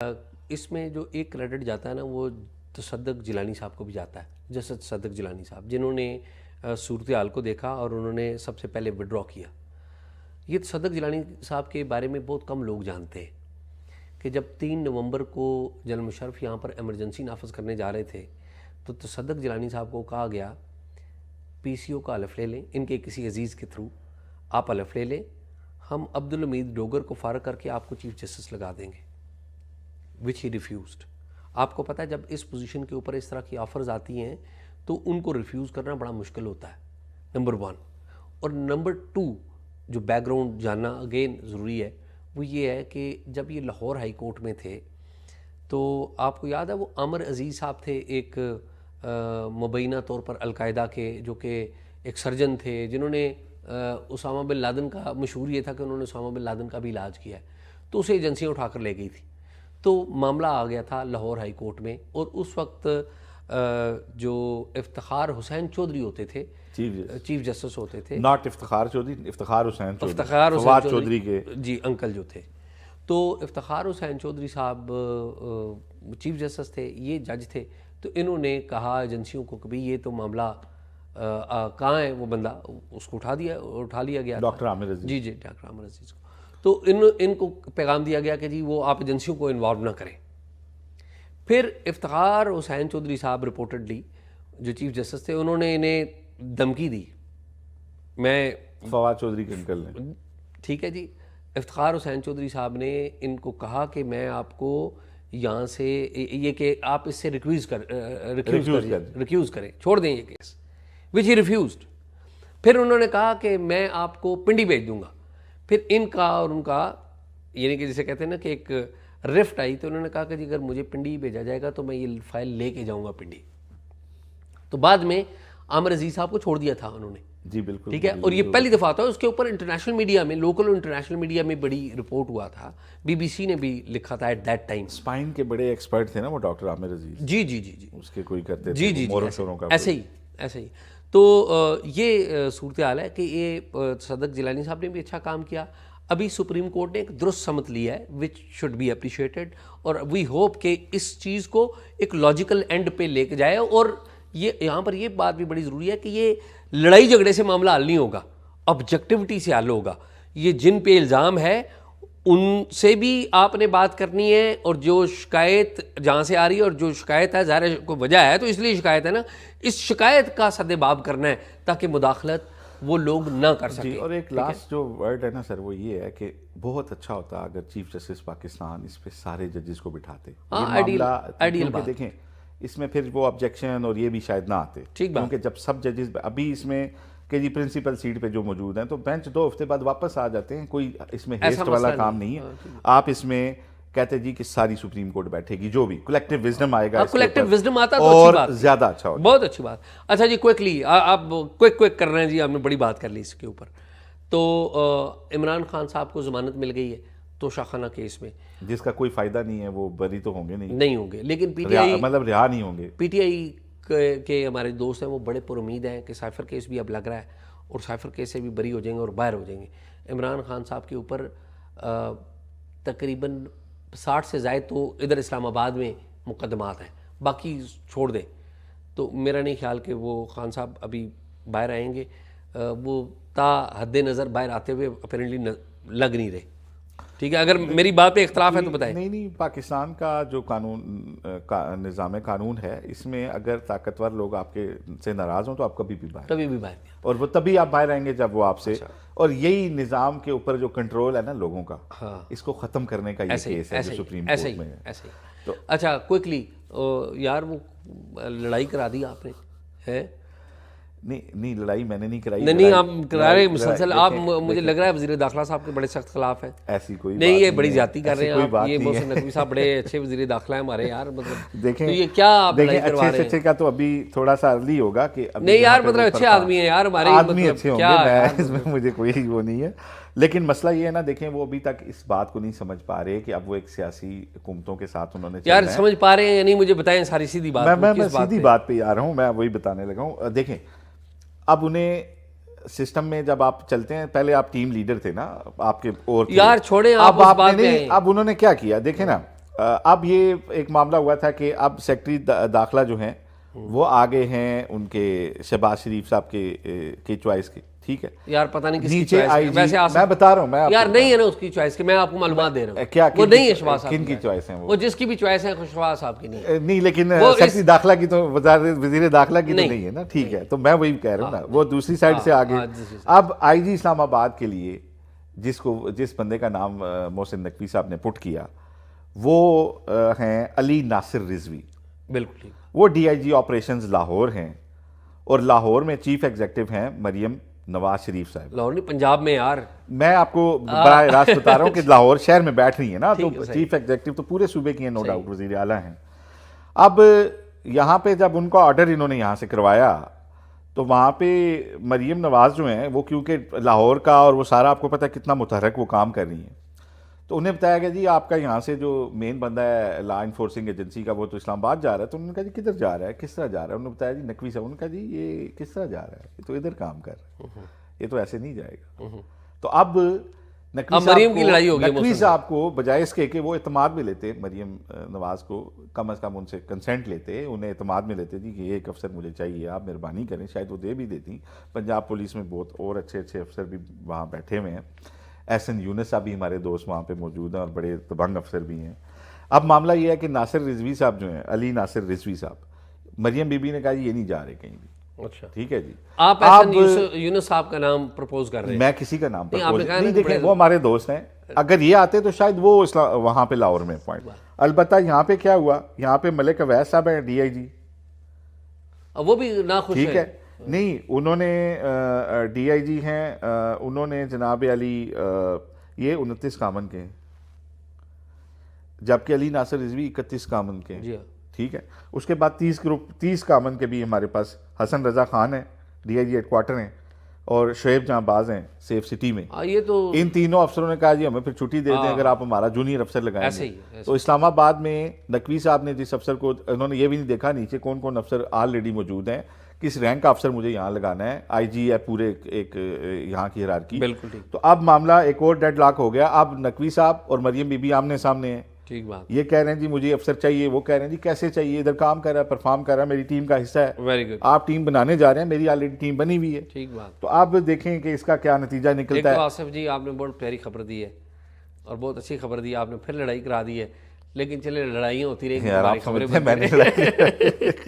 इसमें जो एक क्रेडिट जाता है ना वो तसद्दुक़ जिलानी साहब को भी जाता है, जैसे तसद्दुक़ जिलानी साहब जिन्होंने सूरत हाल को देखा और उन्होंने सबसे पहले विड्रॉ किया। ये तसद्दुक़ जिलानी साहब के बारे में बहुत कम लोग जानते हैं कि जब 3 नवंबर को जनरल मुशर्रफ यहाँ पर एमरजेंसी नाफज करने जा रहे थे तो तसद्दुक़ जिलानी साहब को कहा गया PCO का हलफ ले लें, इनके किसी अजीज़ के थ्रू आप हलफ ले लें, हम अब्दुल हमीद डोगर को फारग करके आपको चीफ जस्टिस लगा देंगे, विच ही रिफ्यूज़ड। आपको पता है जब इस पोजीशन के ऊपर इस तरह की ऑफ़र्स आती हैं तो उनको रिफ्यूज़ करना बड़ा मुश्किल होता है, नंबर 1। और नंबर 2 जो बैकग्राउंड जानना अगेन ज़रूरी है वो ये है कि जब ये लाहौर हाई कोर्ट में थे तो आपको याद है वो आमिर अजीज़ साहब थे, एक मुबैना तौर पर अलकायदा के, जो कि एक सर्जन थे जिन्होंने उसामा बिन लादेन का मशहूर ये था कि उन्होंने उसामा बिन लादेन का भी इलाज किया है, तो उसे एजेंसियाँ उठाकर ले गई थी। तो मामला आ गया था लाहौर हाई कोर्ट में और उस वक्त जो इफ्तिखार हुसैन चौधरी होते थे, चीफ जस्टिस होते थे, नॉट इफ्तिखार चौधरी, इफ्तिखार हुसैन चौधरी के जी अंकल जो थे, तो इफ्तिखार हुसैन चौधरी साहब चीफ जस्टिस थे, ये जज थे। तो इन्होंने कहा एजेंसियों को कि भाई ये तो मामला कहाँ है, वो बंदा उसको उठा लिया गया, डॉक्टर आमिर अजीज, जी डॉक्टर आमिर अजीज को। तो इनको पैगाम दिया गया कि जी वो आप एजेंसियों को इन्वॉल्व ना करें। फिर इफ्तिखार हुसैन चौधरी साहब रिपोर्टेडली जो चीफ जस्टिस थे उन्होंने इन्हें धमकी दी, मैं फवाद चौधरी के अंकल ने, ठीक है जी, इफ्तिखार हुसैन चौधरी साहब ने इनको कहा कि मैं आपको यहाँ से ये कि आप इससे रिक्यूज़ करें, छोड़ दें ये केस, विच ही रिफ्यूज्ड। फिर उन्होंने कहा कि मैं आपको पिंडी भेज दूंगा। फिर इनका और उनका यानी कि जैसे कहते हैं ना कि एक रिफ्ट आई, तो उन्होंने कहा कि जी अगर मुझे पिंडी भेजा जाएगा तो मैं ये फाइल लेके जाऊंगा पिंडी। तो बाद में आमिर अजीज साहब को छोड़ दिया था उन्होंने, जी बिल्कुल, ठीक है। और ये पहली दफ़ा था, उसके ऊपर इंटरनेशनल मीडिया में, लोकल और इंटरनेशनल मीडिया में बड़ी रिपोर्ट हुआ था, BBC ने भी लिखा था एट दैट टाइम। स्पाइन के बड़े एक्सपर्ट थे ना वो डॉक्टर आमिर अजीज, जी उसके कोई करते जी थे जी ऐसे ही। तो ये सूरत हाल है कि ये तसद्दुक़ जिलानी साहब ने भी अच्छा काम किया। अभी सुप्रीम कोर्ट ने एक दुरुस्त समत लिया है विच शुड बी अप्रिशिएटेड, और वी होप कि इस चीज़ को एक लॉजिकल एंड पे लेके जाए। और ये यहाँ पर ये बात भी बड़ी ज़रूरी है कि ये लड़ाई झगड़े से मामला हल नहीं होगा, ऑब्जेक्टिविटी से हल होगा। ये जिन पे इल्ज़ाम है उनसे भी आपने बात करनी है, और जो शिकायत जहाँ से आ रही है और जो शिकायत है ज़ाहिर को वजह है तो इसलिए शिकायत है ना, इस शिकायत का सद्देबाब करना है ताकि मुदाखलत वो लोग ना कर सकें। और एक लास्ट जो वर्ड है ना सर वो ये है कि बहुत अच्छा होता अगर चीफ जस्टिस पाकिस्तान इस पे सारे जजेस को बिठाते। आइडियल बात। देखें इसमें फिर वो ऑब्जेक्शन और ये भी शायद ना आते, क्योंकि जब सब जजेस अभी इसमें कि जी प्रिंसिपल सीट पे जो मौजूद हैं तो बेंच 2 हफ्ते बाद वापस आ जाते हैं, कोई इसमें हेस्ट वाला काम नहीं है। आप इसमें कहते जी कि सारी सुप्रीम कोर्ट बैठेगी, जो भी कलेक्टिव विजडम आएगा, कलेक्टिव विजडम आता तो और ज्यादा अच्छा होगा, बहुत अच्छी बात। अच्छा जी, क्विकली आप क्विक कर रहे हैं जी, आपने बड़ी बात कर ली इसके ऊपर। तो इमरान खान साहब को जमानत मिल गई है तोशाखाना केस में, जिसका कोई फायदा नहीं है, वो बरी तो होंगे नहीं होंगे, लेकिन PTI मतलब रिहा नहीं होंगे। PTI के हमारे दोस्त हैं वो बड़े पुरुमीद हैं कि साइफर केस भी अब लग रहा है और साइफर केस से भी बरी हो जाएंगे और बाहर हो जाएंगे। इमरान खान साहब के ऊपर तकरीबन 60 से ज़ायद तो इधर इस्लामाबाद में मुकदमात हैं, बाकी छोड़ दें तो मेरा नहीं ख्याल कि वो खान साहब अभी बाहर आएंगे। वो ता हद नज़र बाहर आते हुए अपेरेंटली लग नहीं रहे, ठीक है। अगर मेरी बात पे इख्तलाफ है तो बताएं। नहीं, पाकिस्तान का जो कानून निज़ाम कानून है, इसमें अगर ताकतवर लोग आपके से नाराज़ हों तो आप कभी भी बाहर और वो तभी आप बाहर आएंगे जब वो आपसे और यही निज़ाम के ऊपर जो कंट्रोल है ना लोगों का, इसको ख़त्म करने का ये केस है जो सुप्रीम कोर्ट में है। तो अच्छा क्विकली यार वो लड़ाई करा दी आपने है? नहीं लड़ाई मैंने नहीं कराई। नहीं आप करा रहे मुसलसल, आप मुझे लग रहा है वज़ीर दाखिला साहब के बड़े सख्त खिलाफ है। ऐसी कोई नहीं, ये बड़ी ज्यादती कर रहे हैं आप। ये मोहसिन नकवी साहब बड़े अच्छे वज़ीर दाखिला है हमारे यार, मतलब देखें तो ये क्या आप लड़ाई करवा रहे हैं? अच्छे का तो अभी थोड़ा सा अर्ली होगा कि नहीं यार, मतलब अच्छे आदमी है यार हमारे, आदमी अच्छे होंगे, इसमें मुझे कोई वो नहीं है। लेकिन मसला ये है ना, देखें वो अभी तक इस बात को नहीं समझ पा रहे कि अब वो एक सियासी हुकूमतों के साथ उन्होंने यार समझ पा रहे हैं या नहीं मुझे बताएं सारी सीधी बात। मैं सीधी बात पे आ रहा हूँ, मैं वही बताने लगा हूँ। देखें अब उन्हें सिस्टम में जब आप चलते हैं, पहले आप टीम लीडर थे ना आपके, और यार छोड़े अब आपने नहीं, अब उन्होंने क्या किया देखें ना, अब ये एक मामला हुआ था कि अब सेक्रेटरी दाखिला जो हैं वो आगे हैं उनके शहबाज शरीफ साहब के चॉइस के, ठीक है यार, पता नहीं किसकी नीचे चॉइस है, वैसे मैं बता रहा हूँ, मैं यार नहीं है ना उसकी चॉइस की, मैं आपको मालूमात दे रहा हूँ। क्या वो नहीं है शहबाज साहब किन की चॉइस है वो जिसकी भी चॉइस है शहबाज साहब की नहीं नहीं, लेकिन सेक्रेटरी दाखिला की तो वजीर दाखिला की तो नहीं है ना, ठीक है, तो मैं वही कह रहा हूँ ना, वो दूसरी साइड से आगे। अब आईजी इस्लामाबाद के लिए जिस बंदे का नाम मोहसिन नकवी साहब ने पुट किया वो हैं अली नासिर रिजवी। बिल्कुल ठीक। वो डीआईजी ऑपरेशंस लाहौर हैं और लाहौर में चीफ एग्जीक्यूटिव हैं मरियम नवाज शरीफ साहब। लाहौर नहीं, पंजाब में यार, मैं आपको बराह रास्त बता रहा हूँ कि लाहौर शहर में बैठ रही है ना, तो चीफ एग्जीक्यूटिव तो पूरे सूबे की है, नो डाउट वजीर आला हैं। अब यहाँ पे जब उनका ऑर्डर इन्होंने यहाँ से करवाया तो वहाँ पे मरियम नवाज जो हैं वो, क्योंकि लाहौर का और वो सारा आपको पता है कितना मुतहरक वो काम कर रही हैं, तो उन्हें बताया गया जी आपका यहाँ से जो मेन बंदा है लॉ इन्फोर्सिंग एजेंसी का वो तो इस्लामाबाद जा रहा है। तो उन्होंने कहा जी किधर जा रहा है, किस तरह जा रहा है? उन्होंने बताया जी नकवी साहब। उन्होंने कहा जी ये किस तरह जा रहा है, ये तो इधर काम कर रहा है, ये तो ऐसे नहीं जाएगा। तो अब मरियम की लड़ाई हो गई। नकवी साहब को बजाय इसके कि वो एतमाद में लेते मरियम नवाज को, कम अज़ कम उनसे कंसेंट लेते, उन्हें एतमाद में लेते जी कि एक अफसर मुझे चाहिए, आप मेहरबानी करें, शायद वो दे भी देती। पंजाब पुलिस में बहुत और अच्छे अच्छे अफसर भी वहाँ बैठे हुए हैं, एहसन यूनुस साहब भी हमारे दोस्त वहाँ पे मौजूद हैं और बड़े तबंग अफसर भी हैं। अब मामला ये है कि नासिर रिजवी साहब जो हैं, अली नासिर रिजवी साहब, मरियम बीबी ने कहा जी ये नहीं जा रहे कहीं भी। अच्छा, ठीक है जी। आप एहसन यूनुस साहब का नाम प्रपोज कर रहे हैं? मैं किसी का नाम प्रपोज नहीं, देखें वो हमारे दोस्त हैं, अगर ये आते तो शायद वो वहाँ पे लाहौर में पॉइंट। अलबत्ता यहाँ पे क्या हुआ, यहाँ पे मलिक अवैस साहब हैं डीआईजी, वो भी ना खुश ठीक है। नहीं, उन्होंने डीआईजी हैं, उन्होंने जनाब अली ये 29 कामन के हैं, जबकि अली नासिर रिजवी 31 कामन के हैं, ठीक है। उसके बाद 30 कामन के भी हमारे पास हसन रजा खान है, डीआईजी हेडक्वार्टर हैं, और शुएब जहाँबाज हैं सेफ सिटी में। ये तो इन तीनों अफसरों ने कहा जी हमें फिर छुट्टी दे दें अगर आप हमारा जूनियर अफसर लगाएंगे। तो इस्लामाबाद में नकवी साहब ने जिस अफसर को, उन्होंने ये भी नहीं देखा नीचे कौन कौन अफसर ऑलरेडी मौजूद हैं, किस रैंक का अफसर मुझे यहाँ लगाना है, आईजी है पूरे एक यहाँ की हिरारकी। बिल्कुल ठीक। तो अब मामला एक और डेडलॉक हो गया। अब नकवी साहब और मरियम बीबी आमने सामने हैं, ठीक बात। ये कह रहे हैं जी मुझे अफसर चाहिए, वो कह रहे हैं जी कैसे चाहिए, इधर काम कर रहा है, परफॉर्म कर रहा है, मेरी टीम का हिस्सा है। Very good. आप टीम बनाने जा रहे हैं, मेरी ऑलरेडी टीम बनी हुई है, ठीक बात। तो आप देखें कि इसका क्या नतीजा निकलता है। आसिफ जी आपने बहुत प्यारी खबर दी है और बहुत अच्छी खबर दी, आपने फिर लड़ाई करा दी है, लेकिन चले लड़ाइयाँ होती रहेंगी, यार आप समझते हैं मैंने